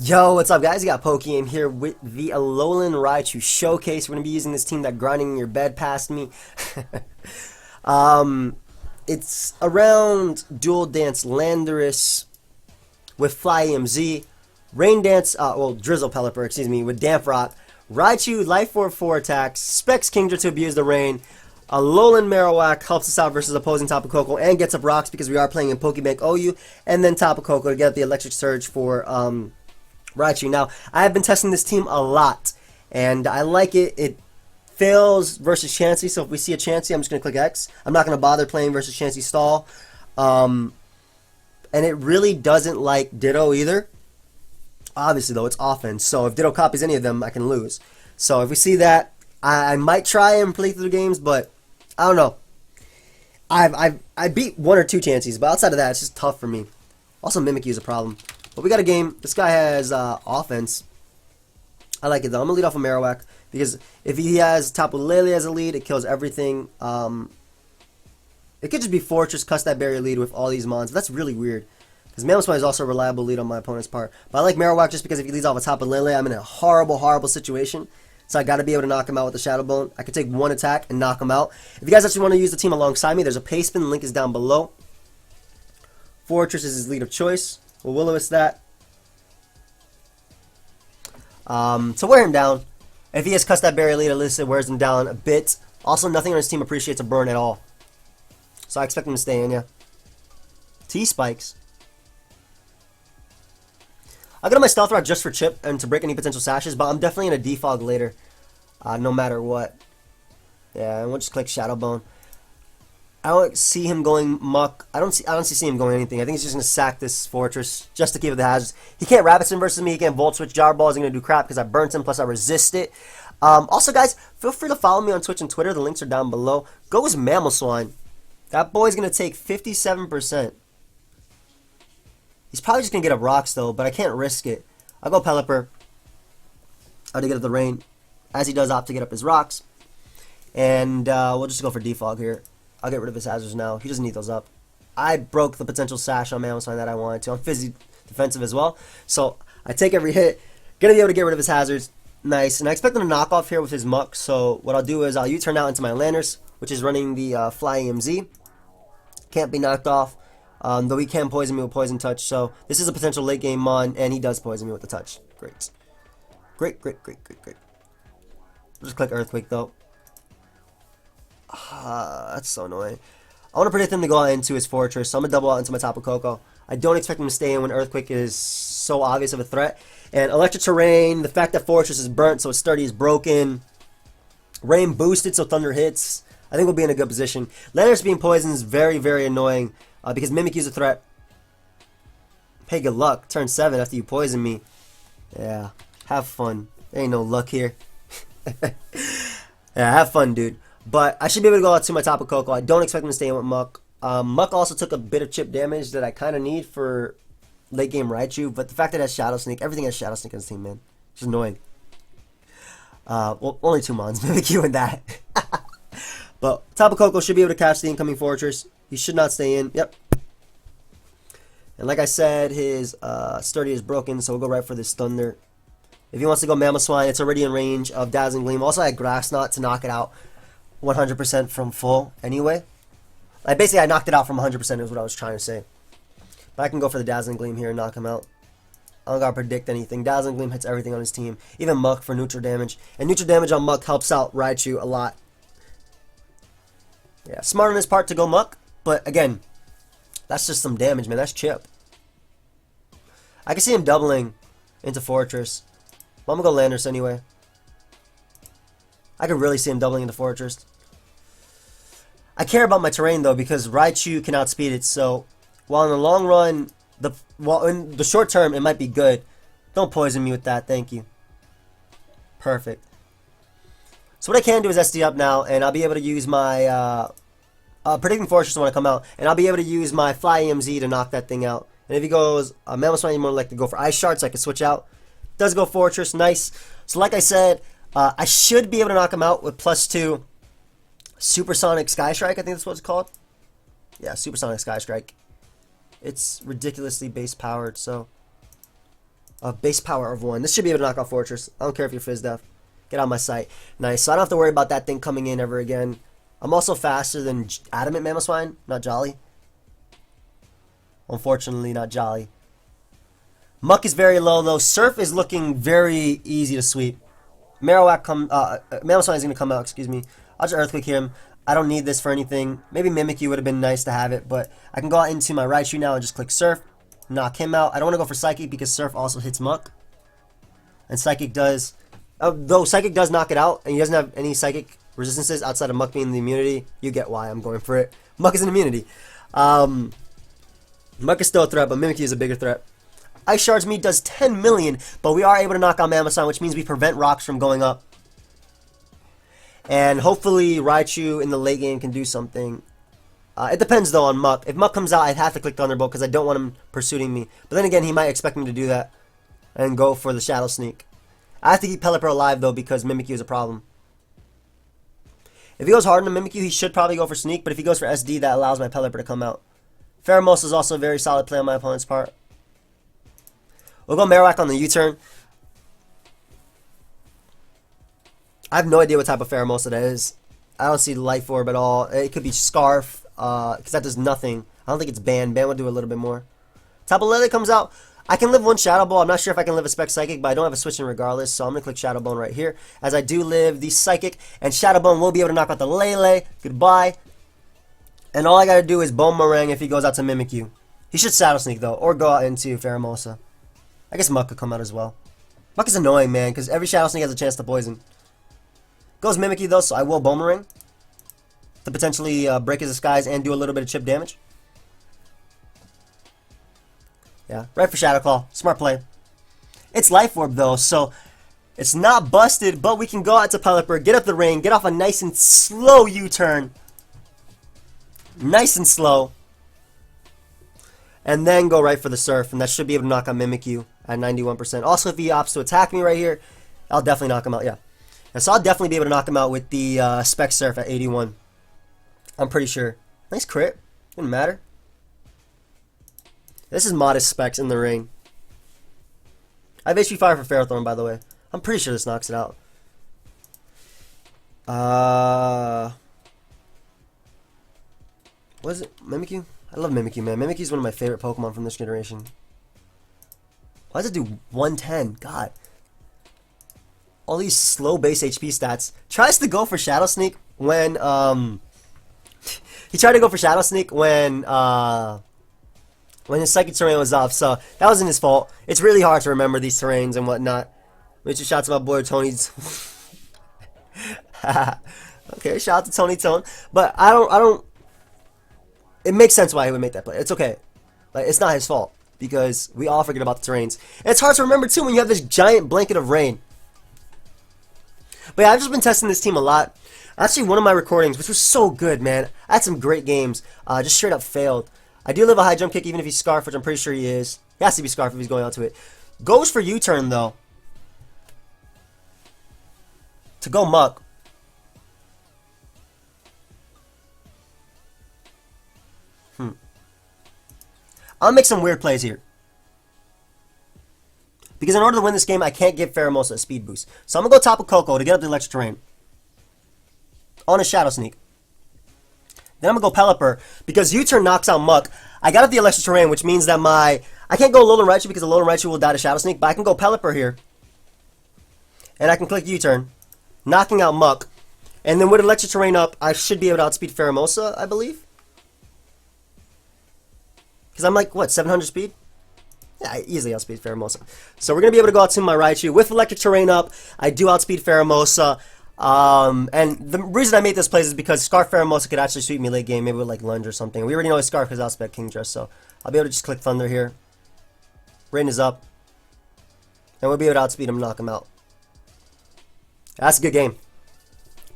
Yo, what's up guys? You got pokeaim here with the Alolan Raichu showcase. We're going to be using this team that grinding in your bed past me. um, it's around Dual Dance Landorus with pokeaimMD, Rain Dance, Drizzle Pelipper, excuse me, with Damp Rock, Raichu, Life Orb 4 attacks, Specs Kingdra to abuse the rain, Alolan Marowak helps us out versus opposing Tapu Koko and gets up rocks because we are playing in Pokebank OU, and then Tapu Koko to get the Electric Surge for Raichu. Now, I have been testing this team a lot, and I like it. It fails versus Chansey, so if we see a Chansey, I'm just going to click X. I'm not going to bother playing versus Chansey Stall. And it really doesn't like Ditto either. Obviously, though, it's offense, so if Ditto copies any of them, I can lose. So if we see that, I might try and play through the games, but I don't know. I beat one or two Chanseys, but outside of that, it's just tough for me. Also, Mimikyu is a problem. But we got a game. This guy has offense. I like it, though. I'm going to lead off of Marowak, because if he has Tapu Lele as a lead, it kills everything. It could just be Fortress, cuss that barrier lead with all these mons. That's really weird, because Mamoswine is also a reliable lead on my opponent's part. But I like Marowak just because if he leads off a Tapu Lele, I'm in a horrible, horrible situation. So I got to be able to knock him out with the Shadow Bone. I could take one attack and knock him out. If you guys actually want to use the team alongside me, there's a paste spin. The link is down below. Fortress is his lead of choice. We'll Will-O-Wisp that. So wear him down. If he has cussed that barrier lead, at least it wears him down a bit. Also, nothing on his team appreciates a burn at all. So I expect him to stay in, yeah. T-Spikes. I got my Stealth Rock just for chip and to break any potential sashes, but I'm definitely going to defog later. No matter what. Yeah, and we'll just click Shadow Bone. I don't see him going Muck. I don't see him going anything. I think he's just going to sack this Fortress just to keep it the hazards. He can't Rapid Spin versus me. He can't Volt Switch. Jar Ball isn't going to do crap because I burnt him, plus I resist it. Also, guys, feel free to follow me on Twitch and Twitter. The links are down below. Goes Mamoswine. That boy's going to take 57%. He's probably just going to get up rocks, though, but I can't risk it. I'll go Pelipper. I'll get up the rain, as he does opt to get up his rocks. And we'll just go for defog here. I'll get rid of his hazards now. He doesn't need those up. I broke the potential sash on Mamoswine that I wanted to. I'm Fizzy defensive as well. So I take every hit. Gonna be able to get rid of his hazards. Nice. And I expect him to knock off here with his Muck. So what I'll do is I'll U-turn out into my Landers, which is running the pokeaimMD. Can't be knocked off. Though he can poison me with Poison Touch. So this is a potential late game mon, and he does poison me with the touch. Great. Great. Just click Earthquake though. That's so annoying. I want to predict him to go out into his Fortress, so I'm going to double out into my Tapu Koko. I don't expect him to stay in when Earthquake is so obvious of a threat. And Electric Terrain, the fact that Fortress is burnt, so its sturdy is broken. Rain boosted, so Thunder hits. I think we'll be in a good position. Landorus being poisoned is very, very annoying, because Mimikyu is a threat. Hey, good luck. Turn 7 after you poison me. Yeah, have fun. There ain't no luck here. Yeah, have fun, dude. But I should be able to go out to my Tapu Koko. I don't expect him to stay in with Muck. Muck also took a bit of chip damage that I kind of need for late game Raichu. But the fact that it has Shadow Sneak, everything has Shadow Sneak on his team, man. It's annoying. Well, only 2 mons, Mimikyu and that. But Tapu Koko should be able to catch the incoming Fortress. He should not stay in. Yep. And like I said, his sturdy is broken, so we'll go right for this Thunder. If he wants to go Mamoswine, it's already in range of Dazzling Gleam. Also, I had Grass Knot to knock it out 100% from full anyway. Basically, I knocked it out from 100% is what I was trying to say. But I can go for the Dazzling Gleam here and knock him out. I don't gotta predict anything. Dazzling Gleam hits everything on his team. Even Muck for neutral damage. And neutral damage on Muck helps out Raichu a lot. Yeah, smart on his part to go Muck. But again, that's just some damage, man. That's chip. I can see him doubling into Fortress. But I'm gonna go Landorus anyway. I could really see him doubling into Fortress. I care about my terrain though because Raichu can outspeed it. So while in the long run, in the short term, it might be good. Don't poison me with that, thank you. Perfect. So what I can do is SD up now, and I'll be able to use my predicting Fortress when I come out, and I'll be able to use my pokeaimMD to knock that thing out. And if he goes Mamoswine, you more like to go for Ice Shard, so I can switch out. Does go Fortress, nice. So like I said, I should be able to knock him out with +2 Supersonic Sky Strike, I think that's what it's called. Yeah, Supersonic Sky Strike. It's ridiculously base powered, so Base power of 1. This should be able to knock out Fortress. I don't care if you're Fizz Def. Get out of my sight. Nice. So I don't have to worry about that thing coming in ever again. I'm also faster than Adamant Mamoswine, not Jolly. Unfortunately, not Jolly. Muck is very low, though. Surf is looking very easy to sweep. Mamoswine is going to come out, excuse me. I'll just Earthquake him. I don't need this for anything. Maybe Mimikyu would have been nice to have it, but I can go out into my Raichu now and just click Surf. Knock him out. I don't want to go for Psychic because Surf also hits Muck. And Psychic does... though Psychic does knock it out, and he doesn't have any Psychic resistances outside of Muck being the immunity, you get why I'm going for it. Muck is an immunity. Muck is still a threat, but Mimikyu is a bigger threat. Ice Shards Me does 10 million, but we are able to knock out Mamoswine, which means we prevent rocks from going up. And hopefully Raichu in the late game can do something. It depends, though, on Muck. If Muck comes out, I'd have to click Thunderbolt because I don't want him pursuing me. But then again, he might expect me to do that and go for the Shadow Sneak. I have to keep Pelipper alive, though, because Mimikyu is a problem. If he goes hard on Mimikyu, he should probably go for Sneak, but if he goes for SD, that allows my Pelipper to come out. Pheromosa is also a very solid play on my opponent's part. We'll go Marowak on the U-turn. I have no idea what type of Pheromosa that is. I don't see Life Orb at all. It could be Scarf, because that does nothing. I don't think it's Ban. Ban would do a little bit more. Tapu Lele comes out. I can live one Shadow Ball. I'm not sure if I can live a Spec Psychic, but I don't have a switch in regardless, so I'm going to click Shadow Bone right here. As I do live the Psychic, and Shadow Bone will be able to knock out the Lele. Goodbye. And all I got to do is Boomerang if he goes out to Mimikyu. He should Shadow Sneak, though, or go out into Pheromosa. I guess Muck could come out as well. Muck is annoying, man, because every Shadow Sneak has a chance to poison. Goes Mimikyu, though, so I will Boomerang to potentially break his disguise and do a little bit of chip damage. Yeah, right for Shadow Claw. Smart play. It's Life Orb, though, so it's not busted, but we can go out to Pelipper, get up the rain, get off a nice and slow U-turn. Nice and slow. And then go right for the Surf, and that should be able to knock out Mimikyu at 91%. Also, if he opts to attack me right here, I'll definitely knock him out, yeah. And so I'll definitely be able to knock him out with the Spec Surf at 81. I'm pretty sure. Nice crit. Didn't matter. This is modest specs in the ring. I have HP Fire for Ferrothorn, by the way. I'm pretty sure this knocks it out. What is it? Mimikyu? I love Mimikyu, man. Mimikyu is one of my favorite Pokemon from this generation. Why does it do 110? God. All these slow base HP stats. Tries to go for Shadow Sneak when, he tried to go for Shadow Sneak when his Psychic terrain was off, so that wasn't his fault. It's really hard to remember these terrains and whatnot. Which shout out to my boy Tony's. Okay, shout out to Tony Tone. But I don't. It makes sense why he would make that play. It's okay. Like, it's not his fault because we all forget about the terrains. And it's hard to remember too when you have this giant blanket of rain. But yeah, I've just been testing this team a lot. Actually, one of my recordings, which was so good, man. I had some great games. Just straight up failed. I do live a high jump kick even if he's Scarf, which I'm pretty sure he is. He has to be Scarf if he's going out to it. Goes for U-turn, though. To go Muck. I'll make some weird plays here. Because in order to win this game, I can't give Pheromosa a speed boost. So I'm going to go Tapu Koko to get up the electric terrain. On a Shadow Sneak. Then I'm going to go Pelipper, because U-turn knocks out Muck. I got up the electric terrain, which means that I can't go Alolan Raichu because Alolan Raichu will die to Shadow Sneak, but I can go Pelipper here. And I can click U-turn, knocking out Muck. And then with electric terrain up, I should be able to outspeed Pheromosa, I believe. Because I'm like, what, 700 speed? Yeah, I easily outspeed Pheromosa. So we're going to be able to go out to my Raichu. With electric terrain up, I do outspeed Pheromosa. And the reason I made this play is because Scarf Pheromosa could actually sweep me late game, maybe with like Lunge or something. We already know his Scarf because outspec Kingdra, so I'll be able to just click Thunder here. Rain is up. And we'll be able to outspeed him and knock him out. That's a good game.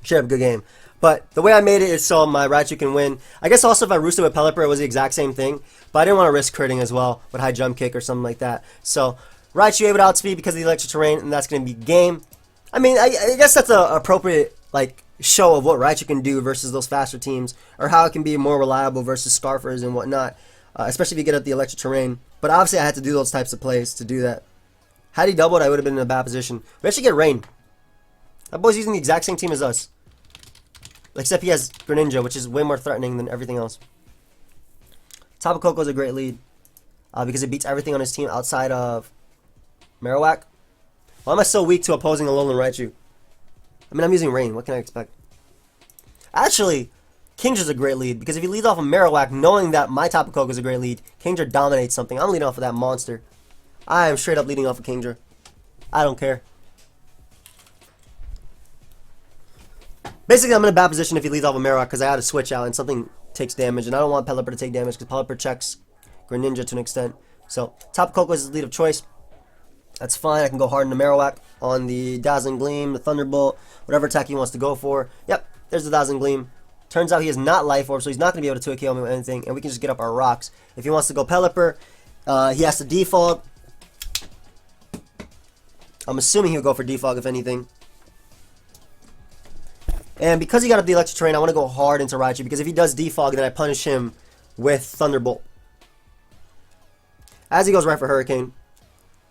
Should have a good game. But the way I made it is so my Raichu can win. I guess also if I roosted with Pelipper, it was the exact same thing. But I didn't want to risk critting as well with high jump kick or something like that. So Raichu able to outspeed because of the electric terrain, and that's going to be game. I mean, I guess that's an appropriate like show of what Raichu can do versus those faster teams, or how it can be more reliable versus Scarfers and whatnot, especially if you get up the electric terrain. But obviously I had to do those types of plays to do that. Had he doubled, I would have been in a bad position. We actually get Rain. That boy's using the exact same team as us. Except he has Greninja, which is way more threatening than everything else. Tapu Koko is a great lead. Because it beats everything on his team outside of Marowak. Why am I so weak to opposing Alolan Raichu? I mean, I'm using Rain. What can I expect? Actually, Kingdra's a great lead. Because if he leads off of Marowak, knowing that my Tapu Koko is a great lead, Kingdra dominates something. I'm leading off of that monster. I am straight up leading off of Kingdra. I don't care. Basically, I'm in a bad position if he leads off of Marowak because I had to switch out and something takes damage. And I don't want Pelipper to take damage because Pelipper checks Greninja to an extent. So, Tapu Koko is his lead of choice. That's fine. I can go hard into Marowak on the Dazzling Gleam, the Thunderbolt, whatever attack he wants to go for. Yep, there's the Dazzling Gleam. Turns out he is not Life Orb, so he's not going to be able to 2-KO me with anything. And we can just get up our rocks. If he wants to go Pelipper, he has to Defog. I'm assuming he'll go for Defog, if anything. And because he got up the Electric Terrain, I want to go hard into Raichu. Because if he does Defog, then I punish him with Thunderbolt. As he goes right for Hurricane.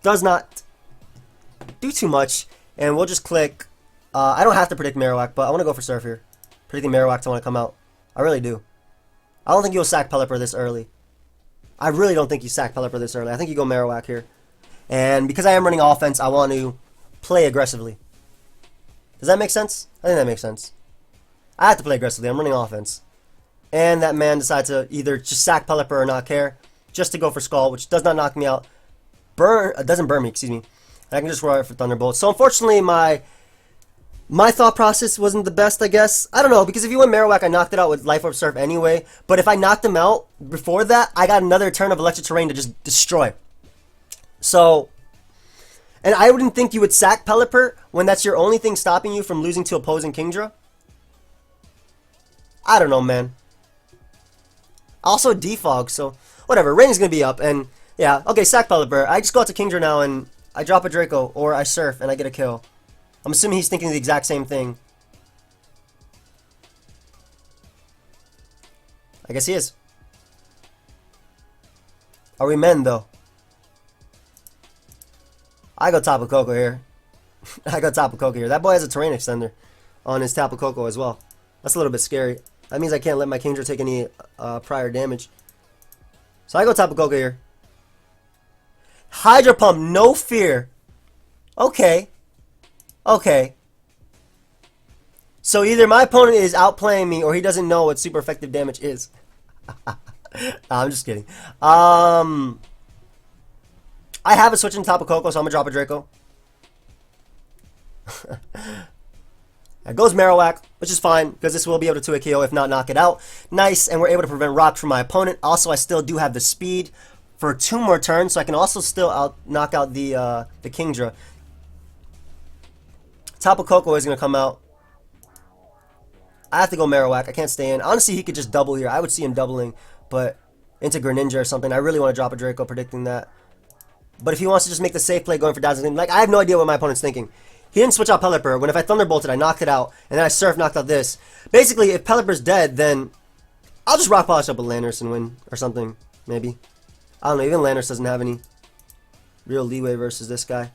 Does not do too much. And we'll just click. I don't have to predict Marowak, but I want to go for Surf here. Predicting Marowak to want to come out. I really do. I don't think you'll sack Pelipper this early. I really don't think you sack Pelipper this early. I think you go Marowak here. And because I am running offense, I want to play aggressively. Does that make sense? I think that makes sense. I have to play aggressively. I'm running offense. And that man decides to either just sack Pelipper or not care. Just to go for Skull, which does not knock me out. Doesn't burn me, excuse me. And I can just roll it for Thunderbolt. So unfortunately, my thought process wasn't the best, I guess. I don't know, because if you went Marowak, I knocked it out with Life Orb Surf anyway. But if I knocked him out before that, I got another turn of Electric Terrain to just destroy. So, and I wouldn't think you would sack Pelipper when that's your only thing stopping you from losing to opposing Kingdra. I don't know, man. Also Defog, so whatever. Rain is going to be up, and yeah, okay, sack Pelipper. I just go out to Kingdra now, and I drop a Draco, or I Surf, and I get a kill. I'm assuming he's thinking the exact same thing. I guess he is. Are we men, though? I go Tapu Koko here. I go Tapu Koko here. That boy has a terrain extender on his Tapu Koko as well. That's a little bit scary. That means I can't let my Kingdra take any prior damage. So I go Tapu Koko here. Hydro Pump, no fear. Okay. Okay. So either my opponent is outplaying me or he doesn't know what super effective damage is. I'm just kidding. I have a switch in Tapu Koko, so I'm going to drop a Draco. That goes Marowak, which is fine, because this will be able to 2-KO, if not knock it out. Nice, and we're able to prevent Rock from my opponent. Also, I still do have the speed for 2 more turns, so I can also still knock out the Kingdra. Tapu Koko is going to come out. I have to go Marowak. I can't stay in. Honestly, he could just double here. I would see him doubling, but into Greninja or something. I really want to drop a Draco, predicting that. But if he wants to just make the safe play going for Dazzling, like, I have no idea what my opponent's thinking. He didn't switch out Pelipper. When if I Thunderbolted, I knocked it out, and then I Surf knocked out this. Basically, if Pelipper's dead, then I'll just Rock Polish up with Landorus and win, or something, maybe. I don't know, even Landorus doesn't have any real leeway versus this guy.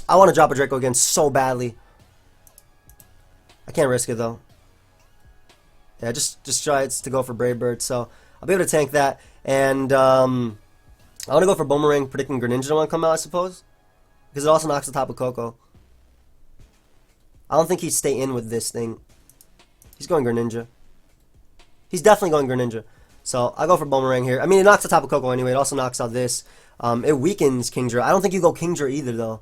I want to drop a Draco again so badly. I can't risk it, though. Yeah, just try to go for Brave Bird, so I'll be able to tank that, and I want to go for Boomerang, predicting Greninja want to come out, I suppose, because it also knocks the Tapu Koko. I don't think he'd stay in with this thing. He's going Greninja. He's definitely going Greninja. So I'll go for Boomerang here. I mean, it knocks the Tapu Koko anyway. It also knocks out this. It weakens Kingdra. I don't think you go Kingdra either, though.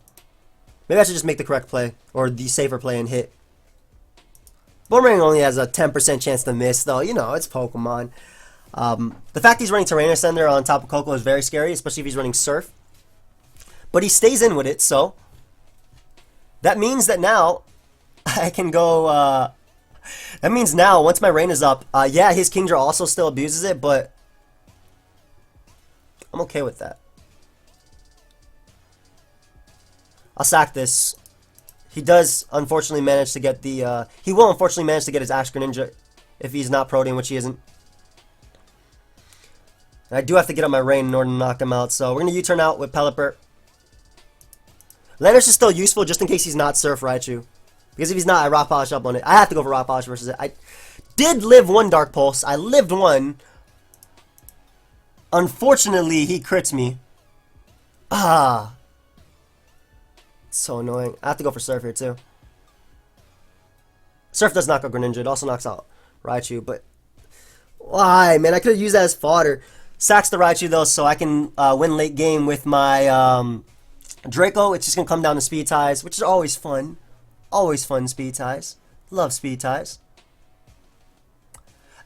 Maybe I should just make the correct play, or the safer play and hit. Boomerang only has a 10% chance to miss, though. You know, it's Pokemon. The fact he's running Terrain Ascender on Tapu Koko is very scary, especially if he's running Surf. But he stays in with it, so that means that now I can go. That means now, once my rain is up, yeah, his Kingdra also still abuses it, but I'm okay with that. I'll sack this. He does unfortunately manage to get the. He will unfortunately manage to get his Ash Greninja if he's not Protean, which he isn't. And I do have to get up my rain in order to knock him out. So we're going to U-turn out with Pelipper. Landorus is still useful just in case he's not Surf Raichu. Because if he's not, I Rock Polish up on it. I have to go for Rock Polish versus it. I did live one Dark Pulse. I lived one. Unfortunately, he crits me. Ah. It's so annoying. I have to go for Surf here too. Surf does knock out Greninja. It also knocks out Raichu. But why, man? I could have used that as fodder. Sacks the Raichu though, so I can win late game with my Draco. It's just going to come down to speed ties, which is always fun. Always fun speed ties. Love speed ties.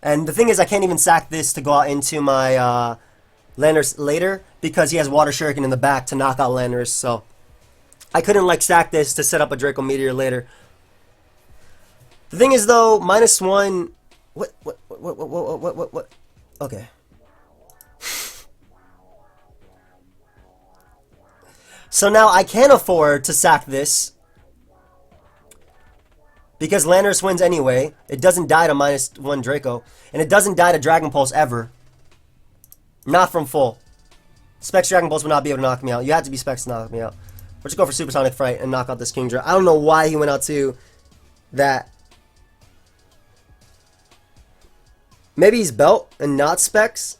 And the thing is, I can't even sack this to go out into my Landorus later because he has Water Shuriken in the back to knock out Landorus. So I couldn't like sack this to set up a Draco Meteor later. The thing is though, -1. What? Okay. So now I can afford to sack this. Because Landorus wins anyway. It doesn't die to -1 Draco. And it doesn't die to Dragon Pulse ever. Not from full. Specs Dragon Pulse would not be able to knock me out. You have to be Specs to knock me out. We'll just go for Supersonic Fright and knock out this Kingdra. I don't know why he went out to that. Maybe he's Belt and not Specs.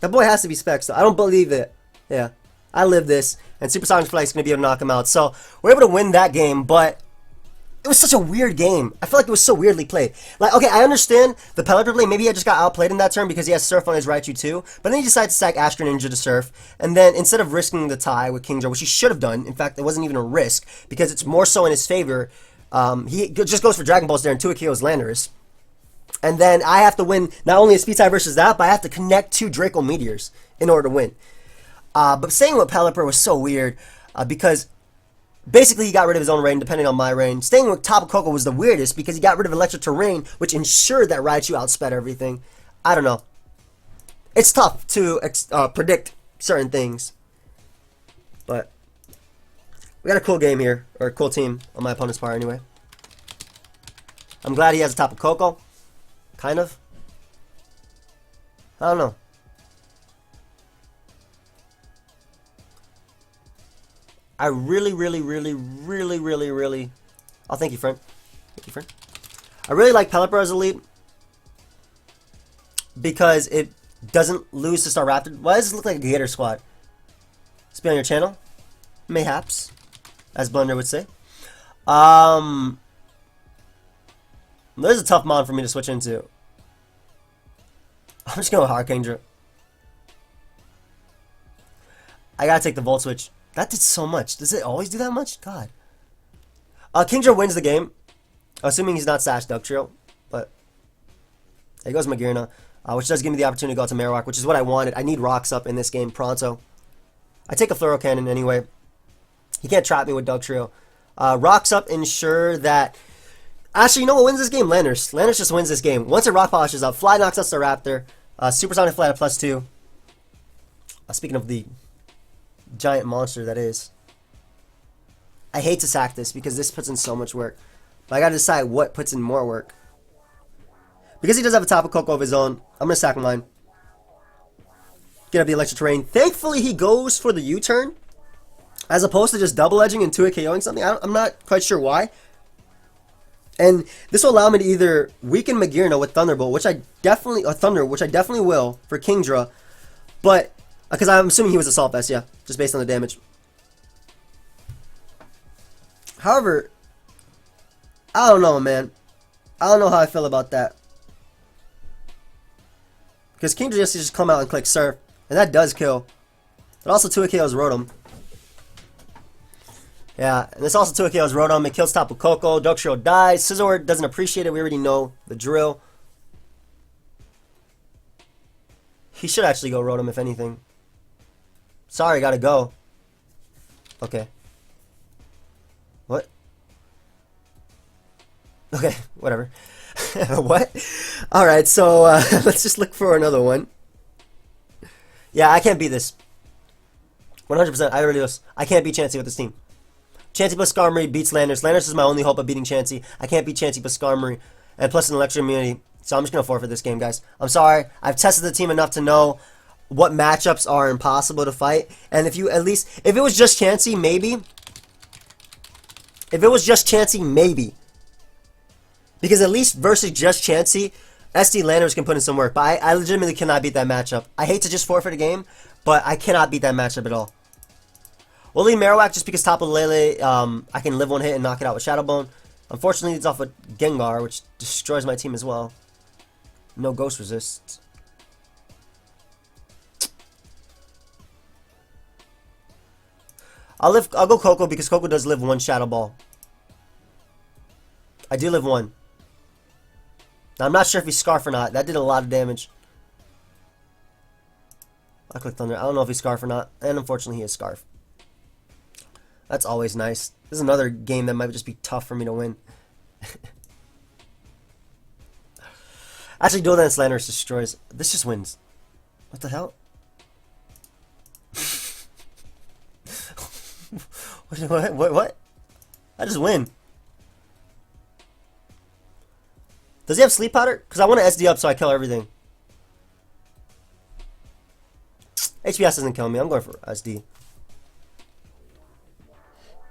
That boy has to be Specs though. I don't believe it. Yeah. I live this. And Supersonic Fright is going to be able to knock him out. So we're able to win that game, but it was such a weird game. I feel like it was so weirdly played. Like, okay, I understand the Pelipper play. Maybe I just got outplayed in that turn because he has Surf on his Raichu too. But then he decided to sack Ash Greninja to Surf. And then instead of risking the tie with Kingdra, which he should have done, in fact, it wasn't even a risk because it's more so in his favor. He just goes for Dragon Balls there and 2 KOs Landorus. And then I have to win not only a speed tie versus that, but I have to connect 2 Draco Meteors in order to win. But staying with Pelipper was so weird because basically he got rid of his own rain depending on my rain. Staying with Tapu Koko was the weirdest because he got rid of Electric Terrain, which ensured that Raichu outsped everything. I don't know. It's tough to predict certain things. But we got a cool game here, or a cool team on my opponent's part anyway. I'm glad he has a Tapu Koko. Kind of. I don't know. I really... Oh, thank you, friend. Thank you, friend. I really like Pelipper as a lead because it doesn't lose to Staraptor. Why does this look like a Gator Squad? It's been on your channel? Mayhaps, as Blender would say. There's a tough mon for me to switch into. I'm just going with Archangel. I gotta take the Volt Switch. That did so much. Does it always do that much? God. Kingdra wins the game. Assuming he's not Sash Dugtrio. But there goes Magearna. Which does give me the opportunity to go out to Marowak, which is what I wanted. I need rocks up in this game pronto. I take a Fluoro Cannon anyway. He can't trap me with Dugtrio. Rocks up ensure that... Actually, you know what wins this game? Landorus. Landorus just wins this game. Once a Rock Polish is up, Fly knocks out the Raptor. Supersonic Fly at +2. Speaking of the giant monster that is. I hate to sack this because this puts in so much work. But I gotta decide what puts in more work. Because he does have a Tapu Koko of his own, I'm gonna sack mine. Get up the Electric Terrain. Thankfully, he goes for the U-turn. As opposed to just double edging and 2 KOing something. I'm not quite sure why. And this will allow me to either weaken Magearna with Thunderbolt, which I definitely, or Thunder, which I definitely will for Kingdra. But because I'm assuming he was Assault Vest, yeah, just based on the damage. However, I don't know, man. I don't know how I feel about that. Because Kingdra just come out and click Surf, and that does kill. But also 2 KOs Rotom. Yeah, and this also 2 KOs Rotom. It kills Tapu Koko. Dugtrio dies. Scizor doesn't appreciate it. We already know the drill. He should actually go Rotom, if anything. Sorry, gotta go. Okay. What? Okay, whatever. What? Alright, so let's just look for another one. Yeah, I can't beat this. 100%, I really just, I can't beat Chansey with this team. Chansey plus Skarmory beats Landorus. Landorus is my only hope of beating Chansey. I can't beat Chansey plus Skarmory. And plus an Electro Immunity. So I'm just going to forfeit this game, guys. I'm sorry. I've tested the team enough to know what matchups are impossible to fight. And if you at least, if it was just Chansey, maybe. If it was just Chansey, maybe. Because at least versus just Chansey, SD Landers can put in some work. But I legitimately cannot beat that matchup. I hate to just forfeit a game, but I cannot beat that matchup at all. We'll leave Marowak just because Tapu Lele, I can live one hit and knock it out with Shadow Bone. Unfortunately, it's off with Gengar, which destroys my team as well. No Ghost Resist. I'll go Coco because Coco does live one Shadow Ball. I do live one. Now, I'm not sure if he's Scarf or not. That did a lot of damage. I click Thunder. I don't know if he's Scarf or not. And unfortunately, he is Scarf. That's always nice. This is another game that might just be tough for me to win. Actually, Dual Dance Landers destroys. This just wins. What the hell? What? I just win. Does he have Sleep Powder? Because I want to SD up so I kill everything. HBS doesn't kill me. I'm going for SD.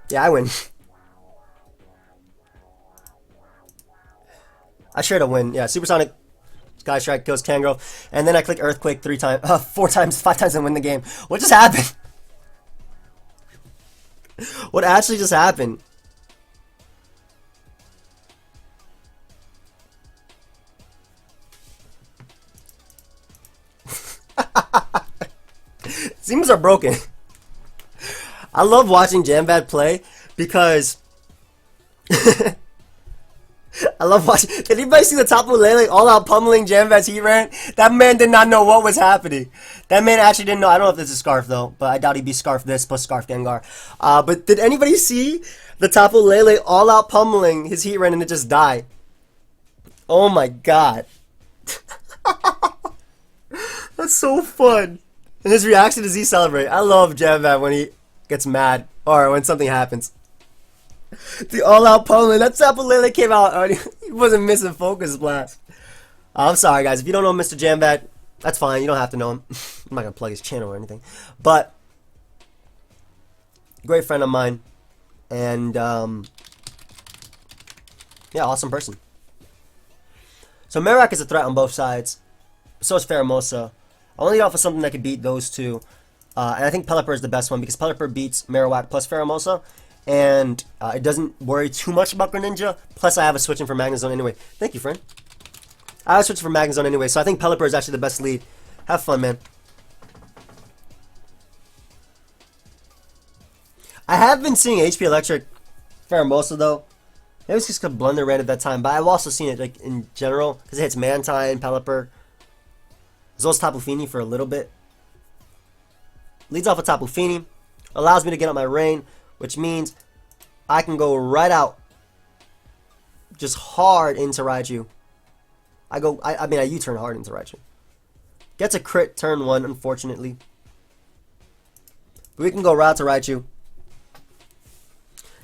Yeah, I win. I sure to win. Yeah, Supersonic Sky Strike kills Kangaroo. And then I click Earthquake 4 times, 5 times and win the game. What just happened? What actually just happened? Seams are broken. I love watching Jamvad play because I love watching. Did anybody see the Tapu Lele all out pummeling Jamvad's heat ran? That man did not know what was happening. That man actually didn't know. I don't know if this is Scarf though, but I doubt he'd be Scarf this plus Scarf Gengar. But did anybody see the Tapu Lele all out pummeling his heat ran and it just died? Oh my god. That's so fun. And his reaction is he celebrate. I love Jamvad when he gets mad or when something happens. The all-out pummeling. That Tapu Lele came out. He wasn't missing Focus Blast. I'm sorry, guys. If you don't know Mr. Jamvad, that's fine. You don't have to know him. I'm not going to plug his channel or anything. But, great friend of mine. And, yeah, awesome person. So, Marowak is a threat on both sides. So is Pheromosa. I only off of something that could beat those two. And I think Pelipper is the best one because Pelipper beats Marowak plus Pheromosa. And it doesn't worry too much about Greninja. Plus, I have a switching for Magnezone anyway. Thank you, friend. I have a switching for Magnezone anyway. So I think Pelipper is actually the best lead. Have fun, man. I have been seeing HP Electric Pheromosa, though. Maybe it's just because Blunder ran at that time. But I've also seen it like in general. Because it hits Mantine, Pelipper. As well as Tapu Fini for a little bit. Leads off of Tapu Fini. Allows me to get up my rain. Which means I can go right out. Just hard into Raichu. I mean, I U-turn hard into Raichu. Gets a crit turn 1, unfortunately. But we can go right to Raichu.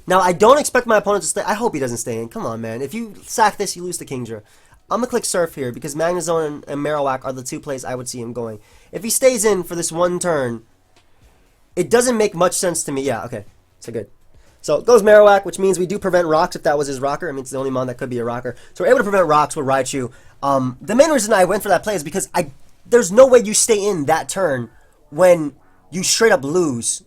Now, I don't expect my opponent to stay. I hope he doesn't stay in. Come on, man. If you sack this, you lose to Kingdra. I'm going to click Surf here because Magnezone and Marowak are the two plays I would see him going. If he stays in for this one turn, it doesn't make much sense to me. Yeah, okay. So good. So it goes Marowak, which means we do prevent rocks if that was his rocker. I mean, it's the only mon that could be a rocker. So we're able to prevent rocks with Raichu. The main reason I went for that play is because there's no way you stay in that turn when you straight up lose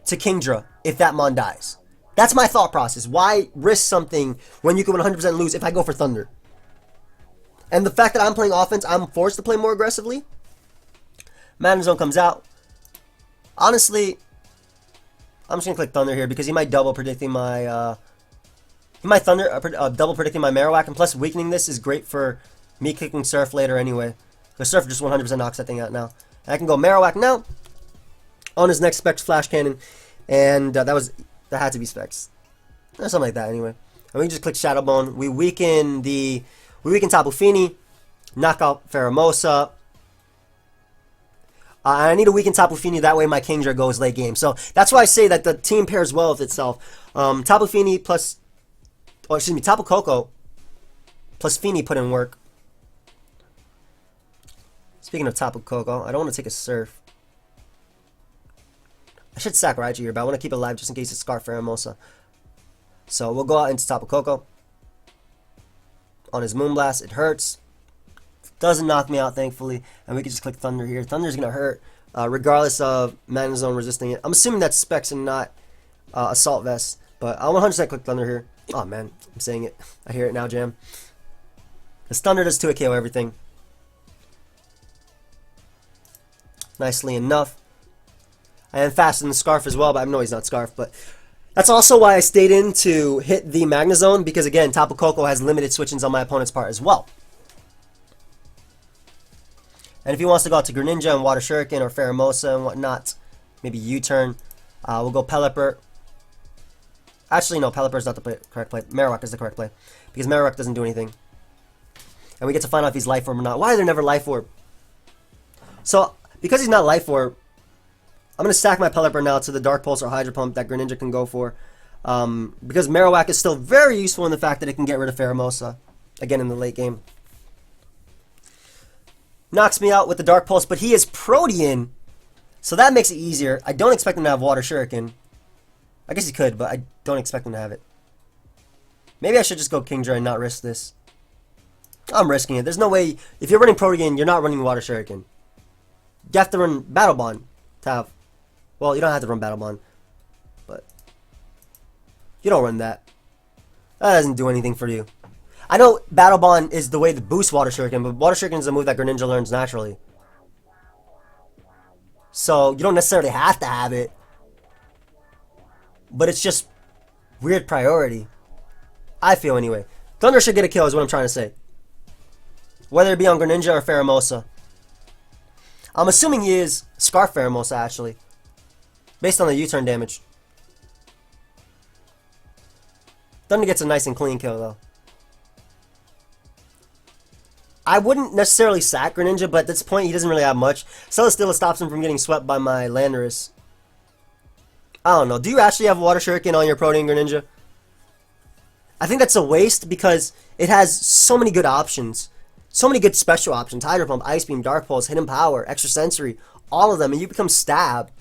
to Kingdra if that mon dies. That's my thought process. Why risk something when you can 100% lose if I go for Thunder? And the fact that I'm playing offense, I'm forced to play more aggressively. Magnezone comes out. Honestly, I'm just gonna click Thunder here because he might double predicting my he might double predicting my Marowak, and plus weakening this is great for me kicking Surf later anyway. Because Surf just 100% knocks that thing out now. And I can go Marowak now on his next Specs Flash Cannon, and that had to be Specs or something like that anyway. And we just click Shadow Bone. We weaken Tapu Fini, knock out Pheromosa. I need to weaken Tapu Fini, that way my Kingdra goes late game. So that's why I say that the team pairs well with itself. Tapu Fini plus, Tapu Koko plus Fini put in work. Speaking of Tapu Koko, I don't want to take a Surf. I should sack Raichu here, but I want to keep it alive just in case it's Scarf Pheromosa. So we'll go out into Tapu Koko. On his Moonblast, it hurts. Doesn't knock me out, thankfully. And we can just click Thunder here. Thunder's going to hurt, regardless of Magnezone resisting it. I'm assuming that's Specs and not Assault Vest. But I'll 100% click Thunder here. Oh, man. I'm saying it. I hear it now, Jam. This Thunder does 2 KO everything. Nicely enough. I am faster than Scarf as well, but I know he's not Scarf. But that's also why I stayed in to hit the Magnezone, because again, Tapu Koko has limited switch-ins on my opponent's part as well. And if he wants to go out to Greninja and Water Shuriken or Pheromosa and whatnot, maybe U-turn, we'll go Pelipper. Actually, no, Pelipper is not the correct play. Marowak is the correct play, because Marowak doesn't do anything. And we get to find out if he's Life Orb or not. Why are there never Life Orb? So, because he's not Life Orb, I'm going to stack my Pelipper now to the Dark Pulse or Hydro Pump that Greninja can go for. Because Marowak is still very useful in the fact that it can get rid of Pheromosa. Again, in the late game. Knocks me out with the Dark Pulse, but he is Protean. So that makes it easier. I don't expect him to have Water Shuriken. I guess he could, but I don't expect him to have it. Maybe I should just go Kingdra and not risk this. I'm risking it. There's no way. If you're running Protean, you're not running Water Shuriken. You have to run Battle Bond to have. Well, you don't have to run Battle Bond, but you don't run that. That doesn't do anything for you. I know Battle Bond is the way to boost Water Shuriken, but Water Shuriken is a move that Greninja learns naturally. So you don't necessarily have to have it, but it's just weird priority. I feel anyway. Thunder should get a kill is what I'm trying to say. Whether it be on Greninja or Pheromosa. I'm assuming he is Scarf Pheromosa actually, based on the U-turn damage. Thunder gets a nice and clean kill though. I wouldn't necessarily sack Greninja, but at this point he doesn't really have much. Celesteela stops him from getting swept by my Landorus. I don't know. Do you actually have Water Shuriken on your Protean Greninja? I think that's a waste because it has so many good options. So many good special options. Hydro Pump, Ice Beam, Dark Pulse, Hidden Power, Extra Sensory. All of them, and you become Stab.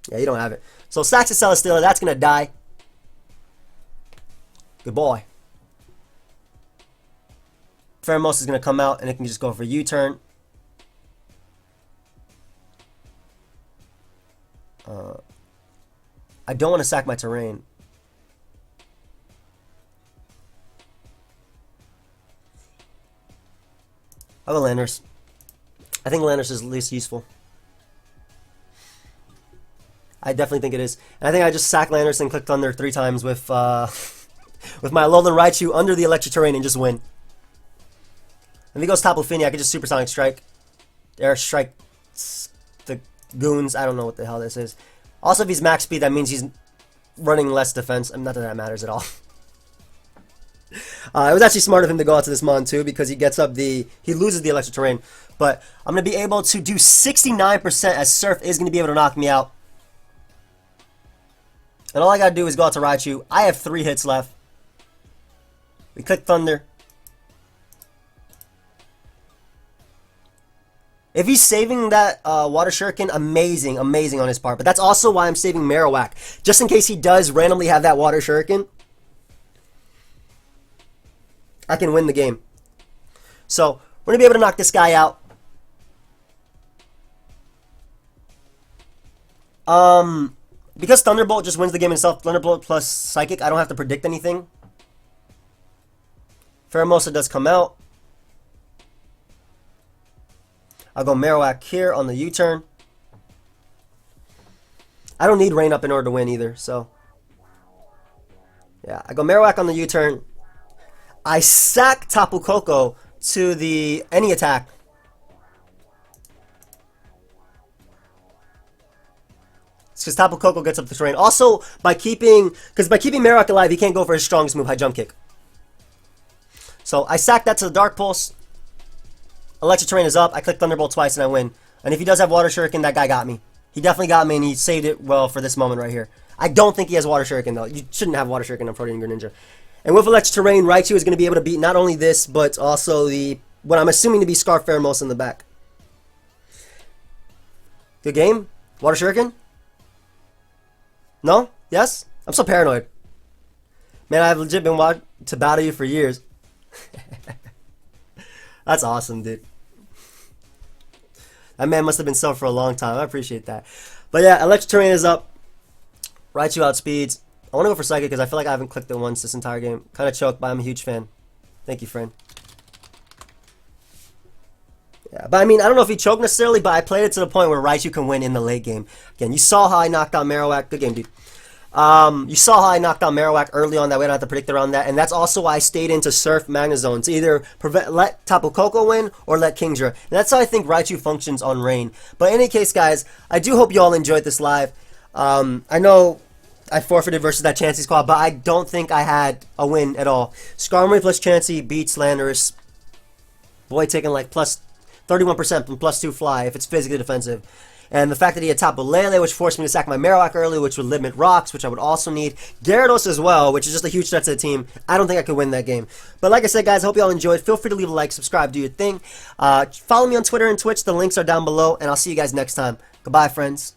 Yeah, you don't have it. So stacks of Celesteela, that's going to die. Good boy. Pheromosa is going to come out, and it can just go for U-turn. I don't want to sack my terrain. I'll go Landorus. I think Landorus is least useful. I definitely think it is. And I think I just sack Landorus and click Thunder 3 times with with my Alolan Raichu under the electric terrain and just win. If he goes Tapu Fini, I could just Supersonic Strike. Air Strike the goons. I don't know what the hell this is. Also, if he's max speed, that means he's running less defense. Not that that matters at all. It was actually smart of him to go out to this Mon too, because he gets up he loses the electric terrain. But I'm going to be able to do 69% as Surf is going to be able to knock me out. And all I got to do is go out to Raichu. I have 3 hits left. We click Thunder. If he's saving that Water Shuriken, amazing, amazing on his part. But that's also why I'm saving Marowak. Just in case he does randomly have that Water Shuriken, I can win the game. So, we're going to be able to knock this guy out. Because Thunderbolt just wins the game itself, Thunderbolt plus Psychic, I don't have to predict anything. Pheromosa does come out. I'll go Marowak here on the U-turn. I don't need Rain Up in order to win either, so. Yeah, I go Marowak on the U-turn. I sack Tapu Koko to the any attack. It's because Tapu Koko gets up the terrain. Also, by keeping Marowak alive, he can't go for his strongest move, High Jump Kick. So I sack that to the Dark Pulse. Electric Terrain is up. I click Thunderbolt twice and I win. And if he does have Water Shuriken, that guy got me. He definitely got me and he saved it well for this moment right here. I don't think he has Water Shuriken though. You shouldn't have Water Shuriken on Protean Greninja. And with Electric Terrain, Raichu is going to be able to beat not only this, but also the what I'm assuming to be Scarf Pheromos in the back. Good game? Water Shuriken? No? Yes? I'm so paranoid. Man, I've legit been watching to battle you for years. That's awesome, dude. That man must have been so for a long time. I appreciate that. But yeah, Electric Terrain is up. Raichu outspeeds. I want to go for Psychic because I feel like I haven't clicked it once this entire game. Kind of choked, but I'm a huge fan. Thank you, friend. Yeah, but I mean, I don't know if he choked necessarily, but I played it to the point where Raichu can win in the late game. Again, you saw how I knocked out Marowak. Good game, dude. You saw how I knocked out Marowak early on. That way I don't have to predict around that. And that's also why I stayed into Surf Magnezone to either let Tapu Koko win or let Kingdra. And that's how I think Raichu functions on Rain. But in any case, guys, I do hope you all enjoyed this live. I know I forfeited versus that Chansey squad, but I don't think I had a win at all. Skarmory plus Chansey beats Landorus. Boy taking like plus 31% from +2 fly if it's physically defensive. And the fact that he had Tapu Lele, which forced me to sack my Marowak early, which would limit rocks, which I would also need. Gyarados as well, which is just a huge threat to the team. I don't think I could win that game. But like I said, guys, I hope you all enjoyed. Feel free to leave a like, subscribe, do your thing. Follow me on Twitter and Twitch. The links are down below, and I'll see you guys next time. Goodbye, friends.